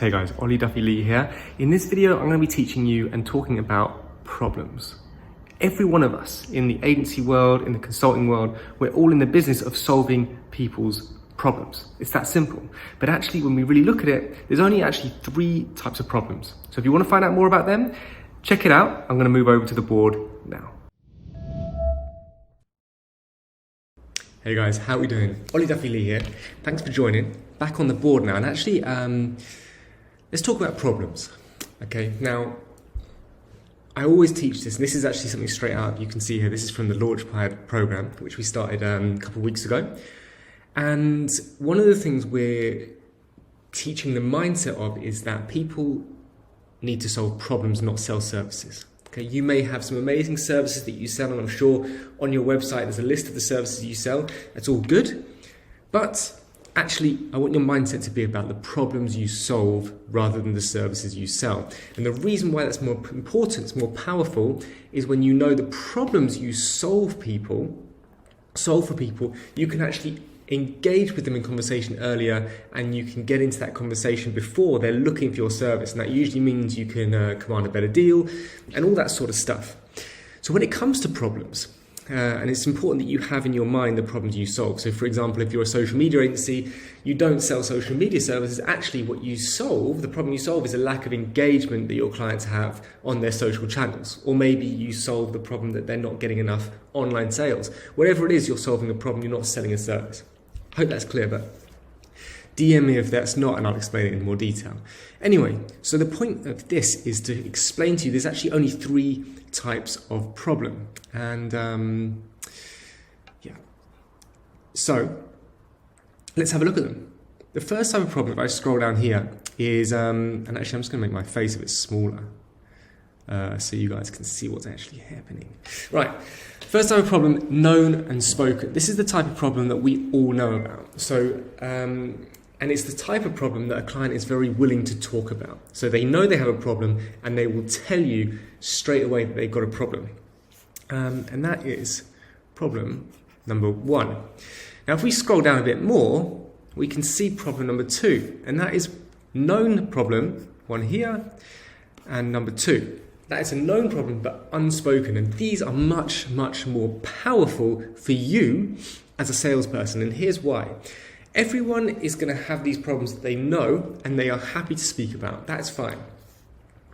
Hey guys, Duffy-Lee here. In this video, I'm going to be teaching you and talking about problems. Every one of us in the agency world, in the consulting world, we're all in the business of solving people's problems. It's that simple. But actually, when we really look at it, there's only actually 3 types of problems. So if you want to find out more about them, check it out. I'm going to move over to the board now. Hey guys, how are we doing? Duffy-Lee here. Thanks for joining. Back on the board now, and actually, let's talk about problems. Okay, now, I always teach this, and this is actually something straight out, you can see here, this is from the Launchpad program, which we started a couple of weeks ago. And one of the things we're teaching the mindset of is that people need to solve problems, not sell services. Okay, you may have some amazing services that you sell, and I'm sure on your website there's a list of the services you sell. That's all good, but actually, I want your mindset to be about the problems you solve rather than the services you sell. And the reason why that's more important, it's more powerful, is when you know the problems you solve for people, you can actually engage with them in conversation earlier, and you can get into that conversation before they're looking for your service. And that usually means you can command a better deal and all that sort of stuff. So when it comes to problems, and it's important that you have in your mind the problems you solve. So for example, if you're a social media agency, you don't sell social media services. Actually, what you solve, the problem you solve, is a lack of engagement that your clients have on their social channels. Or maybe you solve the problem that they're not getting enough online sales. Whatever it is, you're solving a problem, you're not selling a service. I hope that's clear, but DM me if that's not, and I'll explain it in more detail. Anyway, so the point of this is to explain to you there's actually only 3 types of problem. And yeah, so let's have a look at them. The first type of problem, if I scroll down here, is, and actually I'm just going to make my face a bit smaller so you guys can see what's actually happening. Right, first type of problem, known and spoken. This is the type of problem that we all know about. So, and it's the type of problem that a client is very willing to talk about. So they know they have a problem, and they will tell you straight away that they've got a problem. And that is problem number 1. Now, if we scroll down a bit more, we can see problem number 2, and that is known problem, 1 here, and number 2. That is a known problem, but unspoken. And these are much, much more powerful for you as a salesperson. And here's why. Everyone is going to have these problems that they know and they are happy to speak about. That's fine.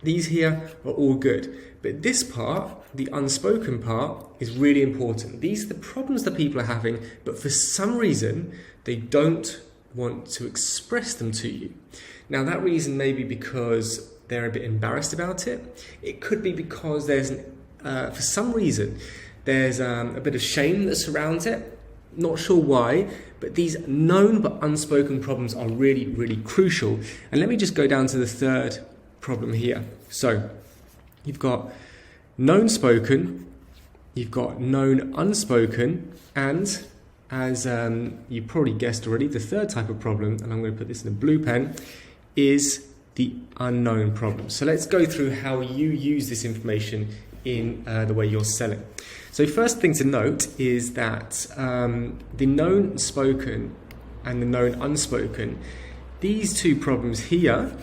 These here are all good. But this part, the unspoken part, is really important. These are the problems that people are having, but for some reason, they don't want to express them to you. Now, that reason may be because they're a bit embarrassed about it. It could be because there's, for some reason, there's a bit of shame that surrounds it. Not sure why, but these known but unspoken problems are really, really crucial. And let me just go down to the 3rd problem here. So you've got known spoken, you've got known unspoken, and as you probably guessed already, the 3rd type of problem, and I'm going to put this in a blue pen, is the unknown problem. So let's go through how you use this information in the way you're selling. So first thing to note is that the known spoken and the known unspoken, these 2 problems here,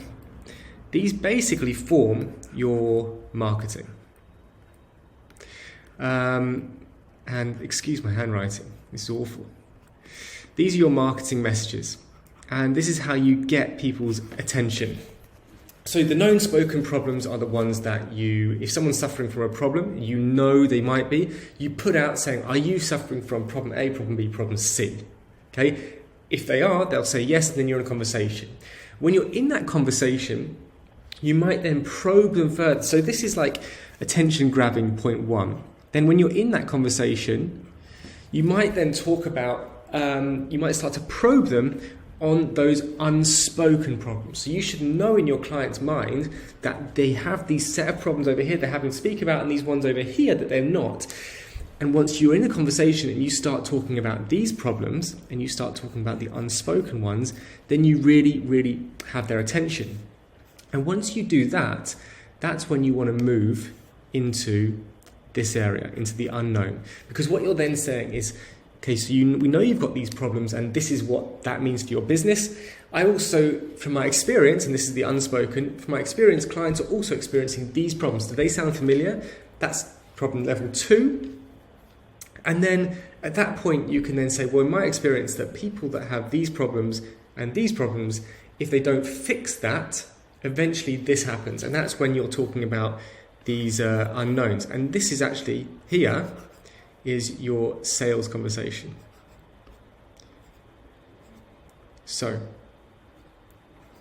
these basically form your marketing. And excuse my handwriting, this is awful. These are your marketing messages, and this is how you get people's attention. So the known spoken problems are the ones that you, if someone's suffering from a problem, you know they might be, you put out saying, are you suffering from problem A, problem B, problem C? Okay, if they are, they'll say yes, and then you're in a conversation. When you're in that conversation, you might then probe them further. So this is like attention grabbing point 1. Then when you're in that conversation, you might then talk about, you might start to probe them on those unspoken problems. So you should know in your client's mind that they have these set of problems over here they're having to speak about, and these ones over here that they're not. And once you're in a conversation and you start talking about these problems and you start talking about the unspoken ones, then you really, really have their attention. And once you do that, that's when you want to move into this area, into the unknown. Because what you're then saying is, okay, so we know you've got these problems, and this is what that means for your business. I also, from my experience, and this is the unspoken, from my experience, clients are also experiencing these problems. Do they sound familiar? That's problem level 2. And then at that point, you can then say, well, in my experience, that people that have these problems and these problems, if they don't fix that, eventually this happens. And that's when you're talking about these unknowns. And this is actually, here is your sales conversation. So,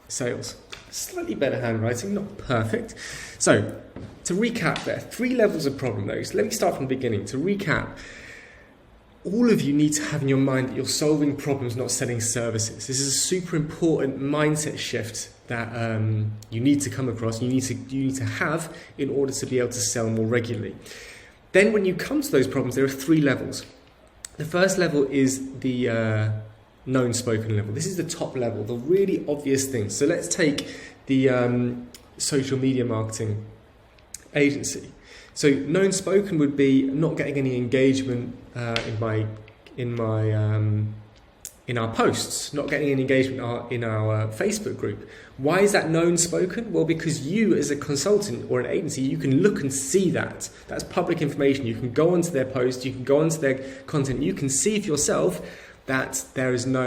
sales. Slightly better handwriting, not perfect. So, to recap there, 3 levels of problem though. So let me start from the beginning. To recap, all of you need to have in your mind that you're solving problems, not selling services. This is a super important mindset shift that you need to come across, you need to have in order to be able to sell more regularly. Then when you come to those problems, there are 3 levels. The first level is the known spoken level. This is the top level, the really obvious things. So let's take the social media marketing agency. So known spoken would be not getting any engagement in our posts, not getting any engagement in our Facebook group. Why is that known spoken? Well, because you as a consultant or an agency, you can look and see that. That's public information. You can go onto their post, you can go onto their content, you can see for yourself that there's no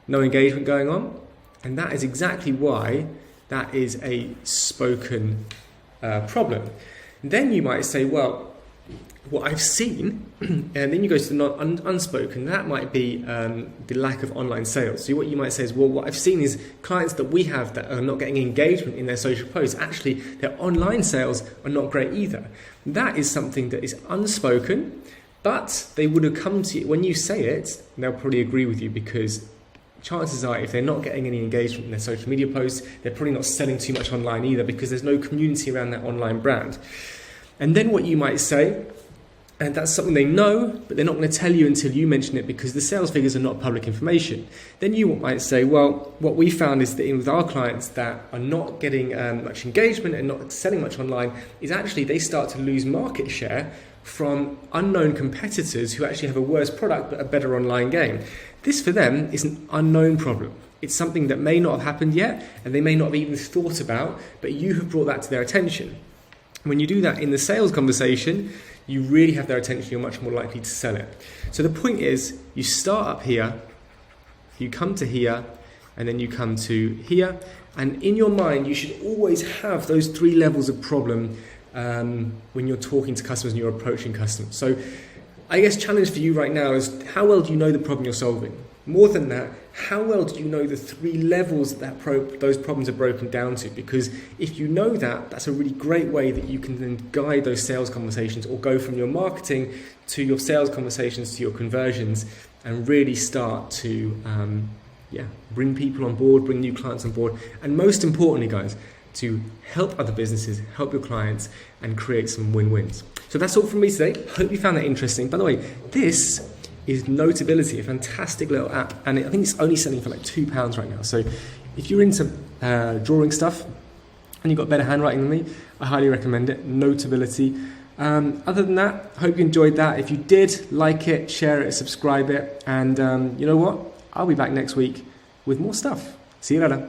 engagement going on, and that is exactly why that is a spoken problem. Then you might say, well, what I've seen, and then you go to the unspoken. That might be the lack of online sales. So what you might say is, well, what I've seen is clients that we have that are not getting engagement in their social posts. Actually, their online sales are not great either. That is something that is unspoken. But they would have come to you, when you say it, they'll probably agree with you, because chances are if they're not getting any engagement in their social media posts, they're probably not selling too much online either, because there's no community around that online brand. And then what you might say, and that's something they know, but they're not going to tell you until you mention it, because the sales figures are not public information. Then you might say, well, what we found is that with our clients that are not getting much engagement and not selling much online, is actually they start to lose market share from unknown competitors who actually have a worse product but a better online game. This for them is an unknown problem. It's something that may not have happened yet, and they may not have even thought about, but you have brought that to their attention. When you do that in the sales conversation, you really have their attention, you're much more likely to sell it. So the point is, you start up here, you come to here, and then you come to here, and in your mind you should always have those 3 levels of problem when you're talking to customers and you're approaching customers. So I guess challenge for you right now is, how well do you know the problem you're solving? More than that, how well do you know the 3 levels that those problems are broken down to? Because if you know that, that's a really great way that you can then guide those sales conversations, or go from your marketing to your sales conversations to your conversions, and really start to bring people on board, bring new clients on board, and most importantly, guys, to help other businesses, help your clients, and create some win-wins. So that's all from me today. Hope you found that interesting. By the way, this is Notability, a fantastic little app, and I think it's only selling for like £2 right now. So if you're into drawing stuff and you've got better handwriting than me, I highly recommend it. Notability. Other than that, hope you enjoyed that. If you did, like it, share it, subscribe it, and you know what? I'll be back next week with more stuff. See you later.